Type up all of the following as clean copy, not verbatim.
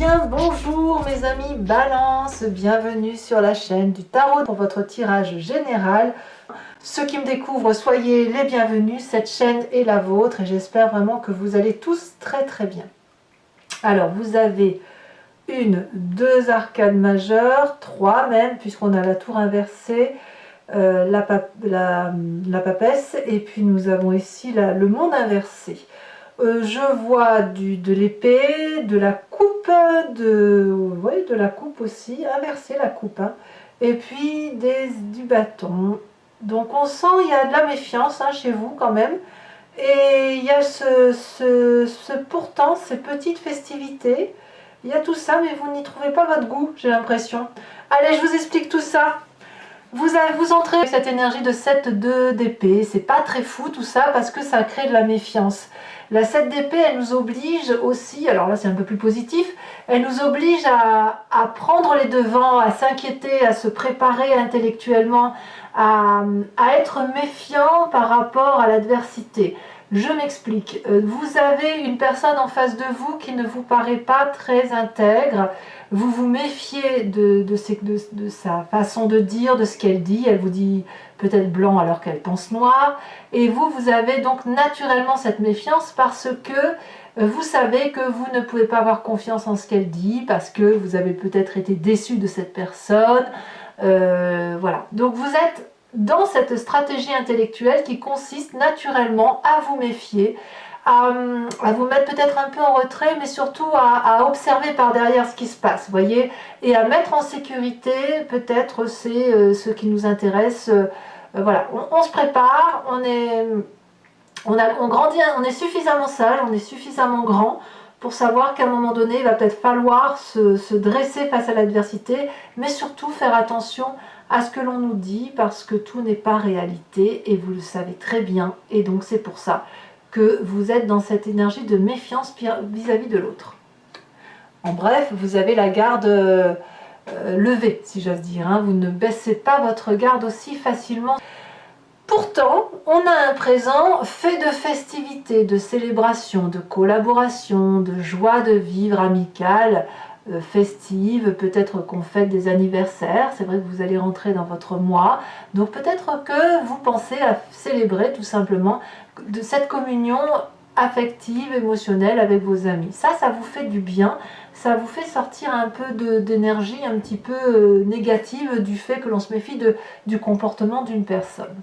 bien, bonjour mes amis Balance, bienvenue sur la chaîne du tarot pour votre tirage général. Ceux qui me découvrent, soyez les bienvenus, cette chaîne est la vôtre et j'espère vraiment que vous allez tous très bien. Alors vous avez deux arcades majeures, trois même, puisqu'on a la tour inversée, la papesse, et puis nous avons ici le monde inversé. Je vois de l'épée, de la coupe, de la coupe aussi, inverser la coupe, hein, et puis du bâton. Donc on sent il y a de la méfiance chez vous quand même, et il y a pourtant ces petites festivités, il y a tout ça, mais vous n'y trouvez pas votre goût, j'ai l'impression. Allez, je vous explique tout ça. Vous entrez avec cette énergie de 7-2 d'épée, c'est pas très fou tout ça parce que ça crée de la méfiance. La 7 d'épée, elle nous oblige aussi, alors là c'est un peu plus positif, elle nous oblige à prendre les devants, à s'inquiéter, à se préparer intellectuellement, à être méfiant par rapport à l'adversité. Je m'explique, vous avez une personne en face de vous qui ne vous paraît pas très intègre, vous vous méfiez de sa façon de dire, de ce qu'elle dit, elle vous dit peut-être blanc alors qu'elle pense noir, et vous avez donc naturellement cette méfiance parce que vous savez que vous ne pouvez pas avoir confiance en ce qu'elle dit, parce que vous avez peut-être été déçu de cette personne, voilà. Donc vous êtes dans cette stratégie intellectuelle qui consiste naturellement à vous méfier, à vous mettre peut-être un peu en retrait, mais surtout à observer par derrière ce qui se passe, voyez, et à mettre en sécurité peut-être c'est ce qui nous intéresse. Voilà, on se prépare, on grandit, on est suffisamment sage, on est suffisamment grand pour savoir qu'à un moment donné, il va peut-être falloir se dresser face à l'adversité, mais surtout faire attention à ce que l'on nous dit, parce que tout n'est pas réalité, et vous le savez très bien, et donc c'est pour ça que vous êtes dans cette énergie de méfiance vis-à-vis de l'autre. En bref, vous avez la garde levée, si j'ose dire, hein. Vous ne baissez pas votre garde aussi facilement. Pourtant, on a un présent fait de festivités, de célébrations, de collaborations, de joie de vivre amicale, festive, peut-être qu'on fête des anniversaires, c'est vrai que vous allez rentrer dans votre mois, donc peut-être que vous pensez à célébrer tout simplement de cette communion affective, émotionnelle avec vos amis. Ça vous fait du bien, ça vous fait sortir un peu d'énergie un petit peu négative du fait que l'on se méfie du comportement d'une personne.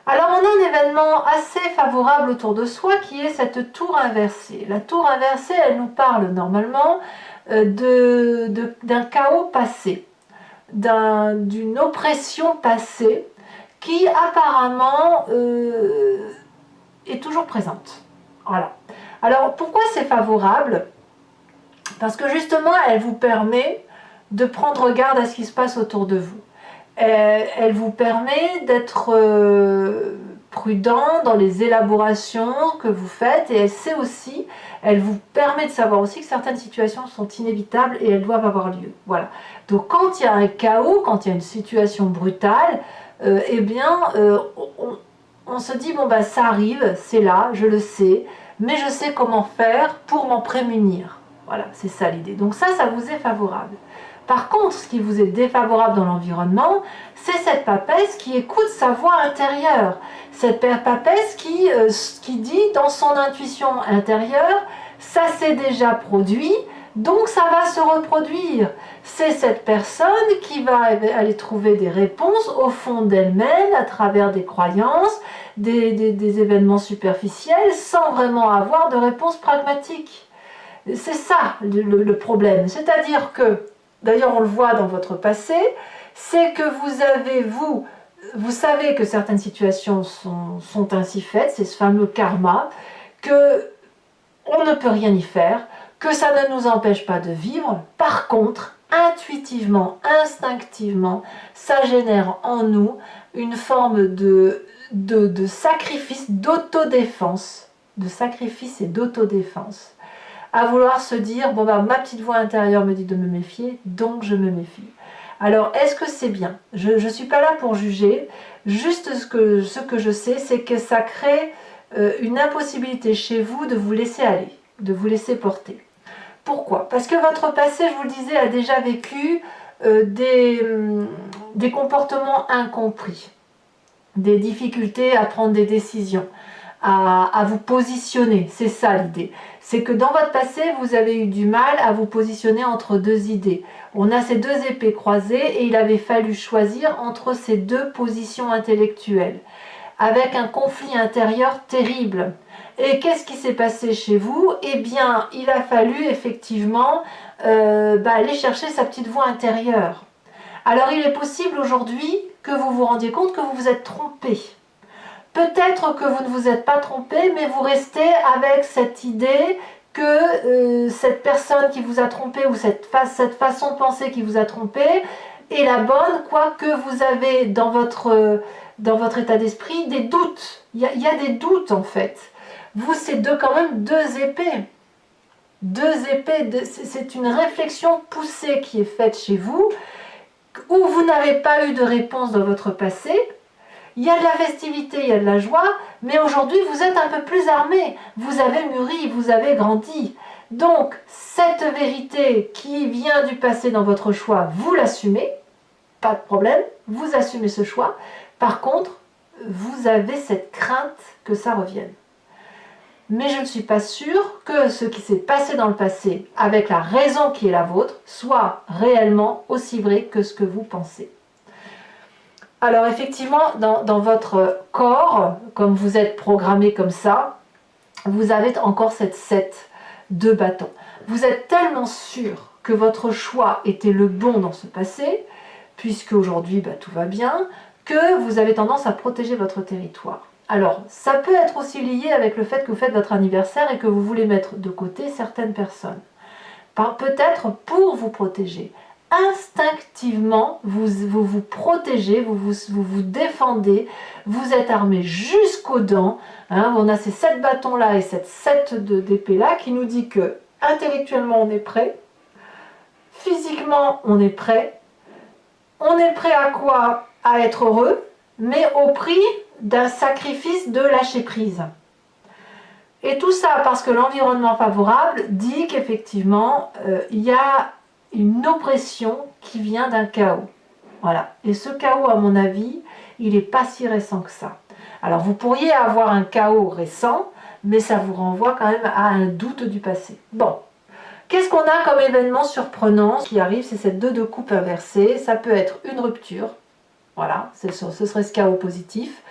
Alors on a un événement assez favorable autour de soi qui est cette tour inversée. La tour inversée, elle nous parle normalement d'un chaos passé, d'une oppression passée qui apparemment est toujours présente. Voilà. Alors pourquoi c'est favorable? Parce que justement elle vous permet de prendre garde à ce qui se passe autour de vous. Elle vous permet d'être prudent dans les élaborations que vous faites, et elle vous permet de savoir aussi que certaines situations sont inévitables et elles doivent avoir lieu. Voilà. Donc quand il y a un chaos, quand il y a une situation brutale, eh bien on se dit bon bah ça arrive, c'est là, je le sais, mais je sais comment faire pour m'en prémunir. Voilà, c'est ça l'idée. Donc ça vous est favorable. Par contre, ce qui vous est défavorable dans l'environnement, c'est cette papesse qui écoute sa voix intérieure. Cette papesse qui dit dans son intuition intérieure, ça s'est déjà produit, donc ça va se reproduire. C'est cette personne qui va aller trouver des réponses au fond d'elle-même, à travers des croyances, des événements superficiels, sans vraiment avoir de réponse pragmatique. C'est ça le problème. C'est-à-dire que, d'ailleurs on le voit dans votre passé, c'est que vous savez que certaines situations sont ainsi faites, c'est ce fameux karma, que on ne peut rien y faire, que ça ne nous empêche pas de vivre. Par contre, intuitivement, instinctivement, ça génère en nous une forme de sacrifice, d'autodéfense, de sacrifice et d'autodéfense, à vouloir se dire, bon bah ma petite voix intérieure me dit de me méfier, donc je me méfie. Alors est-ce que c'est bien? Je ne suis pas là pour juger, juste ce que je sais, c'est que ça crée une impossibilité chez vous de vous laisser aller, de vous laisser porter. Pourquoi? Parce que votre passé, je vous le disais, a déjà vécu des comportements incompris, des difficultés à prendre des décisions, à vous positionner. C'est ça l'idée. C'est que dans votre passé, vous avez eu du mal à vous positionner entre deux idées. On a ces deux épées croisées et il avait fallu choisir entre ces deux positions intellectuelles, avec un conflit intérieur terrible. Et qu'est-ce qui s'est passé chez vous? Eh bien, il a fallu effectivement aller chercher sa petite voix intérieure. Alors, il est possible aujourd'hui que vous vous rendiez compte que vous vous êtes trompé. Peut-être que vous ne vous êtes pas trompé, mais vous restez avec cette idée que cette personne qui vous a trompé ou cette façon de penser qui vous a trompé est la bonne, quoique vous avez dans votre état d'esprit des doutes. Il y a des doutes en fait. Vous, c'est quand même deux épées. Deux épées, c'est une réflexion poussée qui est faite chez vous, où vous n'avez pas eu de réponse dans votre passé. Il y a de la festivité, il y a de la joie, mais aujourd'hui vous êtes un peu plus armé, vous avez mûri, vous avez grandi. Donc cette vérité qui vient du passé dans votre choix, vous l'assumez, pas de problème, vous assumez ce choix. Par contre, vous avez cette crainte que ça revienne. Mais je ne suis pas sûre que ce qui s'est passé dans le passé, avec la raison qui est la vôtre, soit réellement aussi vrai que ce que vous pensez. Alors effectivement, dans votre corps, comme vous êtes programmé comme ça, vous avez encore cette 7 de bâton. Vous êtes tellement sûr que votre choix était le bon dans ce passé, puisque aujourd'hui tout va bien, que vous avez tendance à protéger votre territoire. Alors, ça peut être aussi lié avec le fait que vous faites votre anniversaire et que vous voulez mettre de côté certaines personnes. Peut-être pour vous protéger. Instinctivement, vous vous protégez, vous vous défendez, vous êtes armé jusqu'aux dents. Hein, on a ces 7 bâtons-là et cette 7 d'épée-là qui nous dit que intellectuellement on est prêt, physiquement on est prêt. On est prêt à quoi? À être heureux, mais au prix d'un sacrifice de lâcher prise. Et tout ça parce que l'environnement favorable dit qu'effectivement, il y a une oppression qui vient d'un chaos. Voilà. Et ce chaos, à mon avis, il n'est pas si récent que ça. Alors, vous pourriez avoir un chaos récent, mais ça vous renvoie quand même à un doute du passé. Bon. Qu'est-ce qu'on a comme événement surprenant qui arrive? C'est cette 2 de coupe inversée. Ça peut être une rupture. Voilà, ce serait ce chaos positif.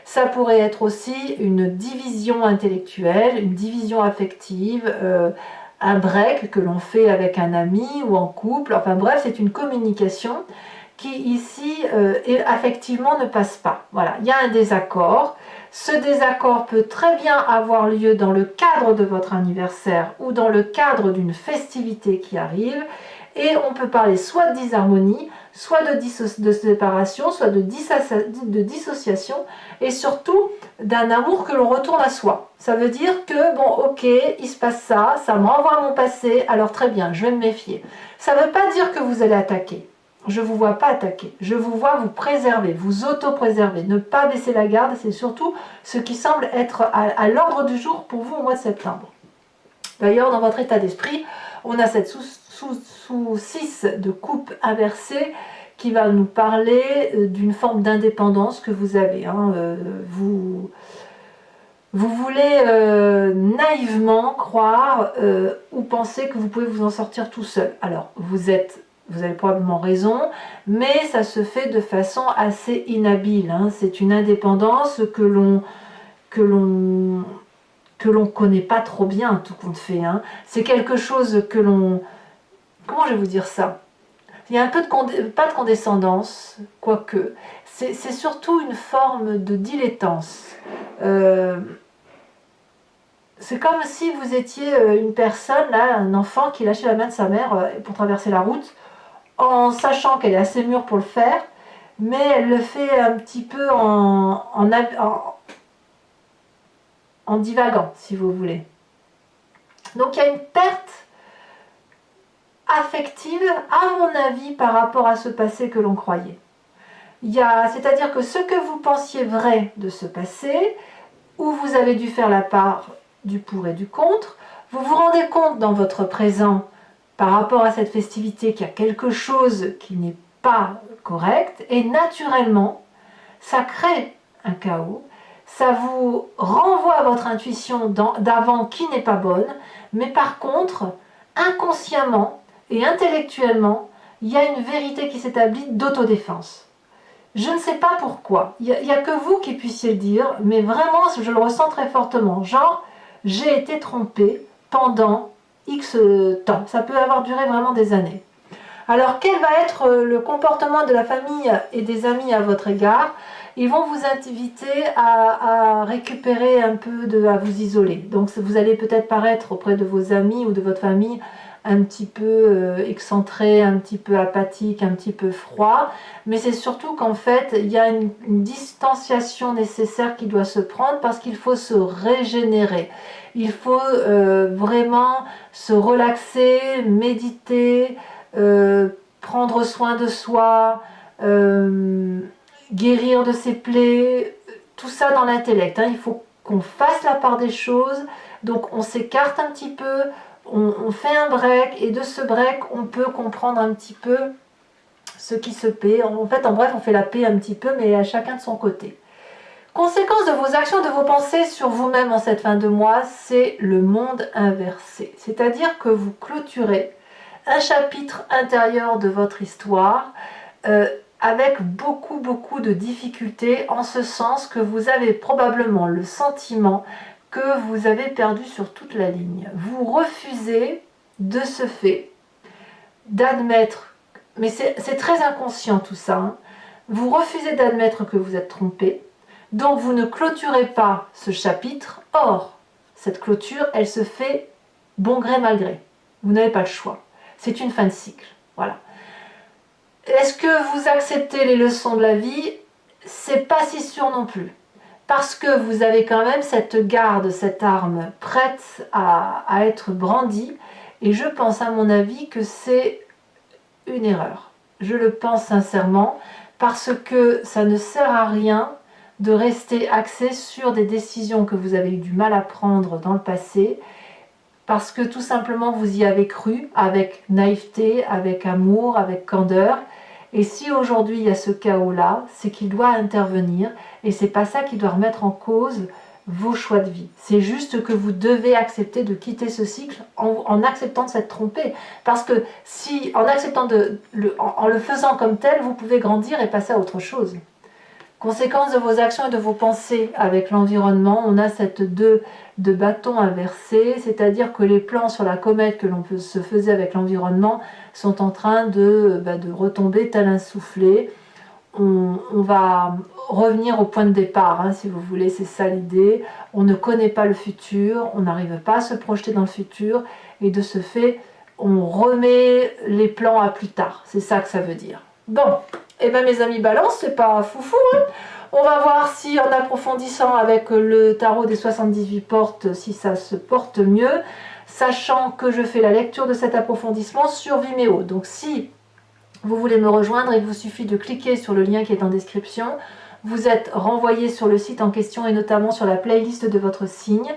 Ça pourrait être aussi une division intellectuelle, une division affective, un break que l'on fait avec un ami ou en couple. Enfin bref, c'est une communication qui ici, affectivement, ne passe pas. Voilà, il y a un désaccord. Ce désaccord peut très bien avoir lieu dans le cadre de votre anniversaire ou dans le cadre d'une festivité qui arrive. Et on peut parler soit de disharmonie, soit de séparation, soit de dissociation, et surtout d'un amour que l'on retourne à soi. Ça veut dire que, bon, ok, il se passe ça, ça me renvoie à mon passé, alors très bien, je vais me méfier. Ça ne veut pas dire que vous allez attaquer. Je ne vous vois pas attaquer. Je vous vois vous préserver, vous auto-préserver, ne pas baisser la garde. C'est surtout ce qui semble être à l'ordre du jour pour vous au mois de septembre. D'ailleurs, dans votre état d'esprit, on a cette sous 6 de coupe inversée qui va nous parler d'une forme d'indépendance que vous avez. Hein. Vous voulez naïvement croire ou penser que vous pouvez vous en sortir tout seul. Alors, vous avez probablement raison, mais ça se fait de façon assez inhabile. Hein. C'est une indépendance que l'on connaît pas trop bien, tout compte fait. Hein. C'est quelque chose que l'on... Comment je vais vous dire ça? Il y a un peu pas de condescendance, quoique. C'est surtout une forme de dilettance. C'est comme si vous étiez une personne, là, un enfant qui lâchait la main de sa mère pour traverser la route, en sachant qu'elle est assez mûre pour le faire, mais elle le fait un petit peu en divagant, si vous voulez. Donc il y a une perte affective, à mon avis, par rapport à ce passé que l'on croyait. C'est-à-dire que ce que vous pensiez vrai de ce passé, où vous avez dû faire la part du pour et du contre, Vous vous rendez compte dans votre présent, par rapport à cette festivité, qu'il y a quelque chose qui n'est pas correct, et naturellement, ça crée un chaos, ça vous renvoie à votre intuition d'avant qui n'est pas bonne, mais par contre, inconsciemment et intellectuellement, il y a une vérité qui s'établit d'autodéfense. Je ne sais pas pourquoi, il n'y a que vous qui puissiez le dire, mais vraiment, je le ressens très fortement. Genre, j'ai été trompée pendant X temps. Ça peut avoir duré vraiment des années. Alors, quel va être le comportement de la famille et des amis à votre égard? Ils vont vous inviter à récupérer un peu, à vous isoler. Donc, vous allez peut-être paraître auprès de vos amis ou de votre famille un petit peu excentré, un petit peu apathique, un petit peu froid. Mais c'est surtout qu'en fait, il y a une distanciation nécessaire qui doit se prendre parce qu'il faut se régénérer. Il faut vraiment se relaxer, méditer, prendre soin de soi, guérir de ses plaies, tout ça dans l'intellect. Il faut qu'on fasse la part des choses, donc on s'écarte un petit peu, on fait un break, et de ce break, on peut comprendre un petit peu ce qui se paie. En fait, en bref, on fait la paix un petit peu, mais à chacun de son côté. Conséquence de vos actions, de vos pensées sur vous-même en cette fin de mois, c'est le monde inversé. C'est-à-dire que vous clôturez un chapitre intérieur de votre histoire avec beaucoup de difficultés, en ce sens que vous avez probablement le sentiment que vous avez perdu sur toute la ligne. Vous refusez de ce fait d'admettre, mais c'est très inconscient tout ça, vous refusez d'admettre que vous êtes trompé, donc vous ne clôturez pas ce chapitre. Or, cette clôture, elle se fait bon gré mal gré. Vous n'avez pas le choix. C'est une fin de cycle. Voilà. Est-ce que vous acceptez les leçons de la vie? C'est pas si sûr non plus. Parce que vous avez quand même cette garde, cette arme prête à être brandie. Et je pense, à mon avis, que c'est une erreur. Je le pense sincèrement, parce que ça ne sert à rien de rester axé sur des décisions que vous avez eu du mal à prendre dans le passé, parce que tout simplement vous y avez cru, avec naïveté, avec amour, avec candeur. Et si aujourd'hui il y a ce chaos-là, c'est qu'il doit intervenir, et c'est pas ça qui doit remettre en cause vos choix de vie. C'est juste que vous devez accepter de quitter ce cycle en acceptant de s'être trompé. Parce que si, en acceptant en le faisant comme tel, vous pouvez grandir et passer à autre chose. Conséquence de vos actions et de vos pensées avec l'environnement, on a cette 2 de bâton inversé, c'est-à-dire que les plans sur la comète que l'on se faisait avec l'environnement sont en train de retomber tel un soufflet. On va revenir au point de départ, si vous voulez, c'est ça l'idée. On ne connaît pas le futur, on n'arrive pas à se projeter dans le futur, et de ce fait, on remet les plans à plus tard. C'est ça que ça veut dire. Bon, et bien mes amis Balance, c'est pas foufou, On va voir si, en approfondissant avec le tarot des 78 portes, si ça se porte mieux, sachant que je fais la lecture de cet approfondissement sur Vimeo. Donc si vous voulez me rejoindre, il vous suffit de cliquer sur le lien qui est en description. Vous êtes renvoyé sur le site en question et notamment sur la playlist de votre signe.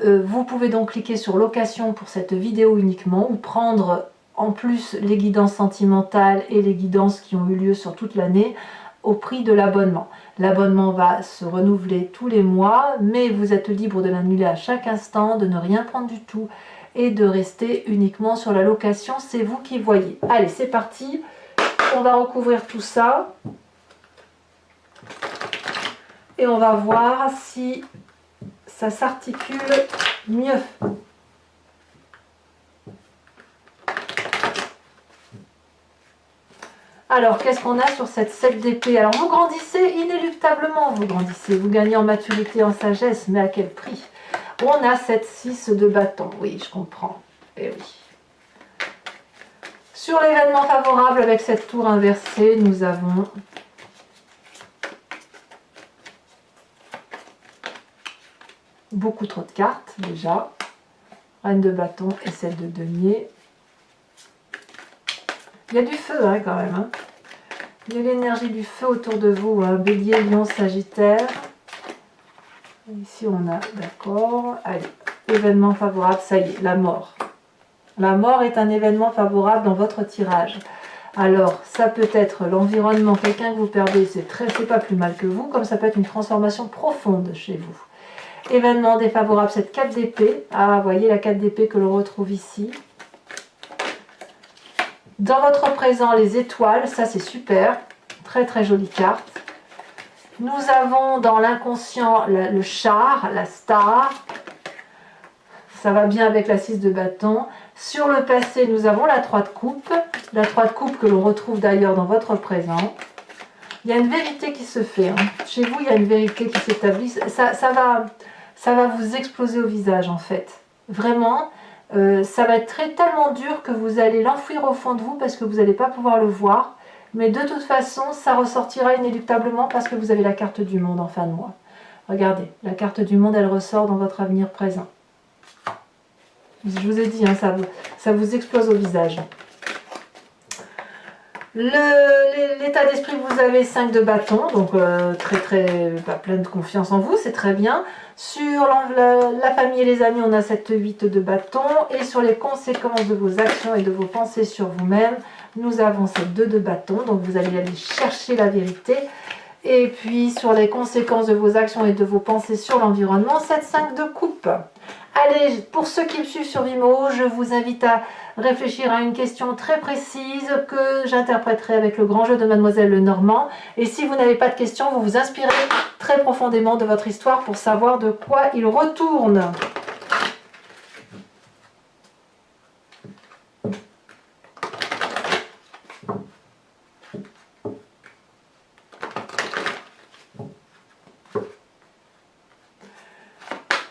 Vous pouvez donc cliquer sur location pour cette vidéo uniquement, ou prendre en plus les guidances sentimentales et les guidances qui ont eu lieu sur toute l'année au prix de l'abonnement. L'abonnement va se renouveler tous les mois, mais vous êtes libre de l'annuler à chaque instant, de ne rien prendre du tout et de rester uniquement sur la location. C'est vous qui voyez. Allez, c'est parti. On va recouvrir tout ça et on va voir si ça s'articule mieux. Alors, qu'est-ce qu'on a sur cette 7 d'épée? Alors, vous grandissez inéluctablement, vous gagnez en maturité, en sagesse, mais à quel prix? On a cette 6 de bâton, oui, je comprends, et oui. Sur l'événement favorable, avec cette tour inversée, nous avons beaucoup trop de cartes, déjà. Reine de bâton et celle de denier. Il y a du feu quand même. Il y a l'énergie du feu autour de vous. Bélier, Lion, Sagittaire. Ici on a, d'accord. Allez, événement favorable, ça y est, la mort. La mort est un événement favorable dans votre tirage. Alors, ça peut être l'environnement, quelqu'un que vous perdez, c'est pas plus mal que vous, comme ça peut être une transformation profonde chez vous. Événement défavorable, cette 4 d'épée. Ah, vous voyez la 4 d'épée que l'on retrouve ici. Dans votre présent, les étoiles, ça c'est super. Très très jolie carte. Nous avons dans l'inconscient le char, la star. Ça va bien avec la 6 de bâton. Sur le passé, nous avons la 3 de coupe. La 3 de coupe que l'on retrouve d'ailleurs dans votre présent. Il y a une vérité qui se fait. Hein. Chez vous, il y a une vérité qui s'établit. Ça va vous exploser au visage en fait. Vraiment, ça va être tellement dur que vous allez l'enfouir au fond de vous parce que vous n'allez pas pouvoir le voir. Mais de toute façon, ça ressortira inéluctablement parce que vous avez la carte du monde en fin de mois. Regardez, la carte du monde, elle ressort dans votre avenir présent. Je vous ai dit, hein, ça vous explose au visage. L'état d'esprit que vous avez, 5 de bâton, donc pleine de confiance en vous, c'est très bien. Sur la famille et les amis, on a cette 8 de bâton. Et sur les conséquences de vos actions et de vos pensées sur vous-même, nous avons cette 2 de bâton, donc vous allez aller chercher la vérité. Et puis sur les conséquences de vos actions et de vos pensées sur l'environnement, cette 5 de coupe. Allez, pour ceux qui me suivent sur Vimeo, je vous invite à réfléchir à une question très précise que j'interpréterai avec le grand jeu de Mademoiselle Lenormand. Et si vous n'avez pas de questions, vous vous inspirez très profondément de votre histoire pour savoir de quoi il retourne.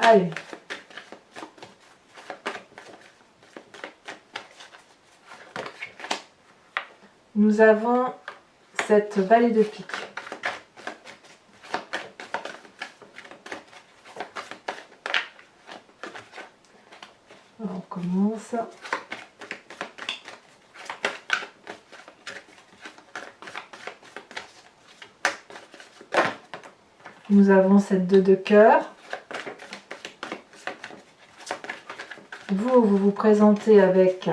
Allez. Nous avons cette vallée de pique. Alors, on commence. Nous avons cette 2 de cœur. Vous vous présentez avec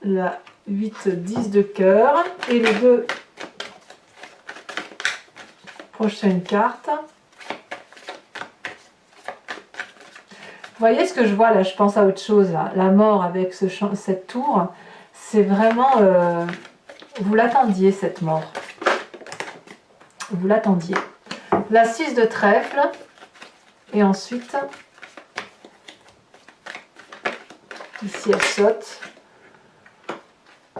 la 8-10 de cœur et les 2 prochaines cartes. Vous voyez ce que je vois là, je pense à autre chose là. La mort avec cette tour, c'est vraiment... vous l'attendiez cette mort. Vous l'attendiez. La 6 de trèfle et ensuite ici elle saute.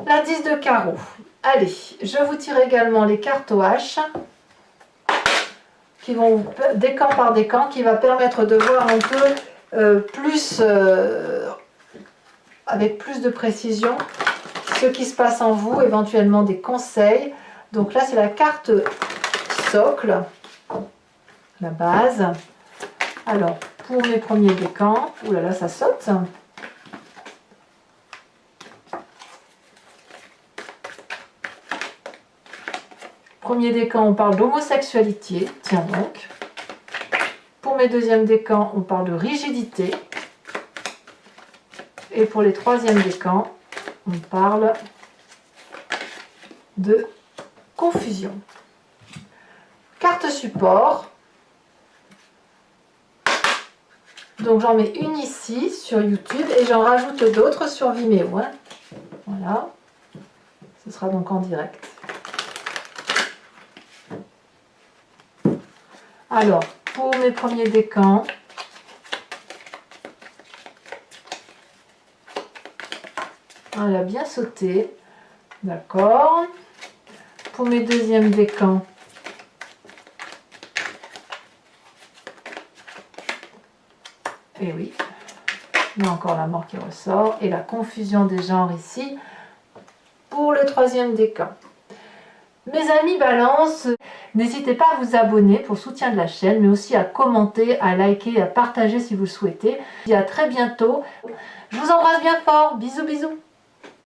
La 10 de carreau. Allez, je vous tire également les cartes au H qui vont décan par décan, qui va permettre de voir un peu plus avec plus de précision ce qui se passe en vous, éventuellement des conseils. Donc là c'est la carte socle, la base. Alors pour mes premiers décans, oulala ça saute. Premier décan, on parle d'homosexualité, tiens donc. Pour mes deuxièmes décans, on parle de rigidité. Et pour les troisièmes décans, on parle de confusion. Carte support. Donc j'en mets une ici sur YouTube et j'en rajoute d'autres sur Vimeo. Hein. Voilà. Ce sera donc en direct. Alors, pour mes premiers décans, elle a bien sauté, d'accord. Pour mes deuxièmes décans, et oui, il y a encore la mort qui ressort, et la confusion des genres ici, pour le troisième décan. Mes amis Balance, n'hésitez pas à vous abonner pour soutien de la chaîne, mais aussi à commenter, à liker, à partager si vous le souhaitez. Je vous dis à très bientôt. Je vous embrasse bien fort. Bisous, bisous.